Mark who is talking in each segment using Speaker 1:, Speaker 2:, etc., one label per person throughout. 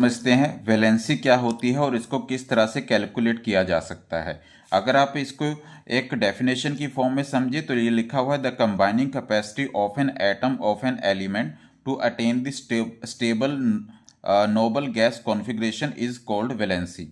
Speaker 1: समझते हैं वैलेंसी क्या होती है और इसको किस तरह से कैलकुलेट किया जा सकता है। अगर आप इसको एक डेफिनेशन की फॉर्म में समझे तो ये लिखा हुआ है the combining capacity of an atom of an element to attain the stable noble gas configuration is called valency.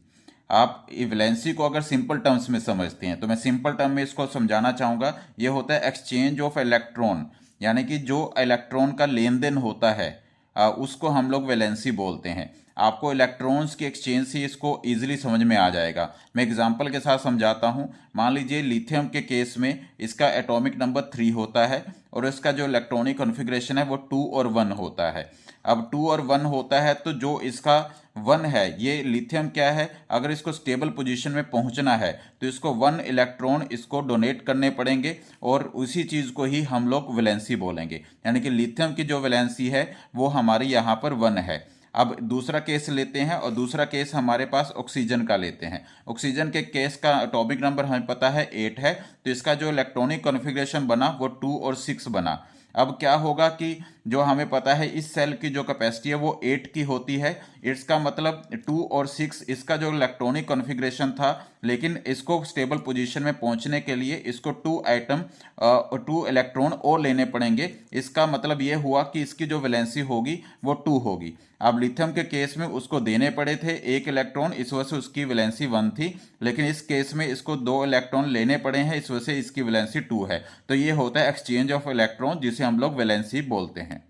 Speaker 1: आप वैलेंसी को अगर सिंपल टर्म्स में समझते हैं तो मैं सिंपल टर्म में इसको समझाना चाहूँगा। ये होता है एक्सचेंज ऑफ इलेक्ट्रॉन, यानी कि जो इलेक्ट्रॉन का लेन देन होता है उसको हम लोग वैलेंसी बोलते हैं। आपको इलेक्ट्रॉन्स के एक्सचेंज से इसको इजीली समझ में आ जाएगा। मैं एग्जांपल के साथ समझाता हूँ। मान लीजिए लिथियम के केस में इसका एटॉमिक नंबर 3 होता है और इसका जो इलेक्ट्रॉनिक कॉन्फ़िगरेशन है वो 2 और 1 होता है। अब 2 और 1 होता है तो जो इसका 1 है, ये लिथियम क्या है, अगर इसको स्टेबल पोजीशन में पहुंचना है तो इसको 1 इलेक्ट्रॉन इसको डोनेट करने पड़ेंगे और उसी चीज़ को ही हम लोग वैलेंसी बोलेंगे। यानी कि लिथियम की जो वैलेंसी है वो हमारी यहाँ पर 1 है। अब दूसरा केस लेते हैं और दूसरा केस हमारे पास ऑक्सीजन का लेते हैं। ऑक्सीजन के केस का एटॉमिक नंबर हमें पता है 8 है, तो इसका जो इलेक्ट्रॉनिक कॉन्फ़िगरेशन बना वो 2 और 6 बना। अब क्या होगा कि जो हमें पता है इस सेल की जो कैपेसिटी है वो 8 की होती है। इसका मतलब 2 और 6 इसका जो इलेक्ट्रॉनिक कॉन्फ़िगरेशन था, लेकिन इसको स्टेबल पोजीशन में पहुंचने के लिए इसको 2 इलेक्ट्रॉन और लेने पड़ेंगे। इसका मतलब ये हुआ कि इसकी जो वैलेंसी होगी वो 2 होगी। अब लिथियम के केस में उसको देने पड़े थे 1 इलेक्ट्रॉन, इस वजह से उसकी वैलेंसी 1 थी, लेकिन इस केस में इसको 2 इलेक्ट्रॉन लेने पड़े हैं, इस वजह से इसकी वैलेंसी 2 है। तो ये होता है एक्सचेंज ऑफ इलेक्ट्रॉन, जिसे हम लोग वैलेंसी बोलते हैं।